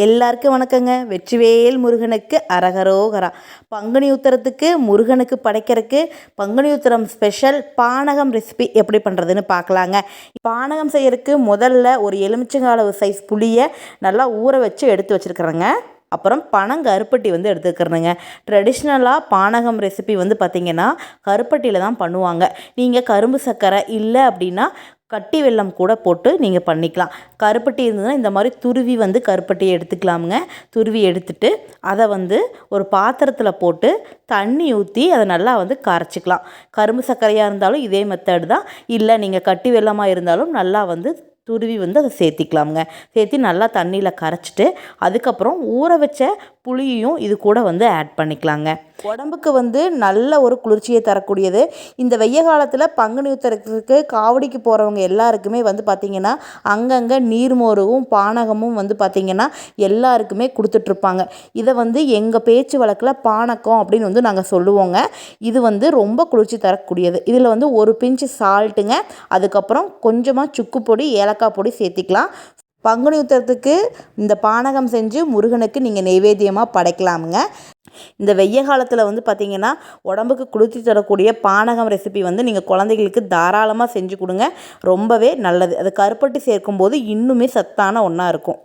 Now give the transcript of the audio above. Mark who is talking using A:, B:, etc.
A: எல்லாருக்கும் வணக்கங்க. வெற்றிவேல் முருகனுக்கு அரகரோகரா. பங்குனி உத்திரத்துக்கு முருகனுக்கு படைக்கிறதுக்கு பங்குனி உத்திரம் ஸ்பெஷல் பானகம் ரெசிபி எப்படி பண்ணுறதுன்னு பார்க்கலாங்க. பானகம் செய்யறதுக்கு முதல்ல ஒரு எலுமிச்சங்காய் அளவு சைஸ் புளியை நல்லா ஊற வச்சு எடுத்து வச்சுருக்குறேங்க. அப்புறம் பனங்கருப்பட்டி எடுத்துக்கிறேங்க. ட்ரெடிஷ்னலாக பானகம் ரெசிபி பார்த்திங்கன்னா கருப்பட்டியில் தான் பண்ணுவாங்க. நீங்கள் கரும்பு சர்க்கரை இல்லை அப்படின்னா கட்டி வெல்லம் கூட போட்டு நீங்கள் பண்ணிக்கலாம். கருப்பட்டி இருந்ததுன்னா இந்த மாதிரி துருவி கருப்பட்டியை எடுத்துக்கலாமுங்க. துருவி எடுத்துட்டு அதை ஒரு பாத்திரத்தில் போட்டு தண்ணி ஊற்றி அதை நல்லா கரைச்சிக்கலாம். கரும்பு சர்க்கரையாக இருந்தாலும் இதே மெத்தட் தான். இல்லை நீங்கள் கட்டி வெல்லமாக இருந்தாலும் நல்லா துருவி அதை சேர்த்திக்கலாமுங்க. சேர்த்து நல்லா தண்ணியில் கரைச்சிட்டு அதுக்கப்புறம் ஊற வச்ச புளியையும் இது கூட ஆட் பண்ணிக்கலாங்க. உடம்புக்கு நல்ல ஒரு குளிர்ச்சியை தரக்கூடியது. இந்த வெய்ய காலத்தில் பங்குனி உத்திரத்துக்கு காவடிக்கு போகிறவங்க எல்லாருக்குமே பார்த்திங்கன்னா அங்கங்கே நீர்மோரும் பானகமும் பார்த்திங்கன்னா எல்லாருக்குமே கொடுத்துட்ருப்பாங்க. இதை எங்கள் பேச்சு வழக்கில் பானக்கம் அப்படின்னு நாங்கள் சொல்லுவோங்க. இது ரொம்ப குளிர்ச்சி தரக்கூடியது. இதில் ஒரு பிஞ்சு சால்ட்டுங்க, அதுக்கப்புறம் கொஞ்சமாக சுக்கு பொடி ஏலக்காய் பொடி சேர்த்திக்கலாம். பங்குனி உத்திரத்துக்கு இந்த பானகம் செஞ்சு முருகனுக்கு நீங்கள் நெய்வேத்தியமாக படைக்கலாமுங்க. இந்த வெய்ய காலத்தில் பார்த்திங்கன்னா உடம்புக்கு குளிர்ச்சி தரக்கூடிய பானகம் ரெசிபி நீங்கள் குழந்தைகளுக்கு தாராளமாக செஞ்சு கொடுங்க. ரொம்பவே நல்லது. அது கருப்பட்டி சேர்க்கும்போது இன்னுமே சத்தான ஒன்றா இருக்கும்.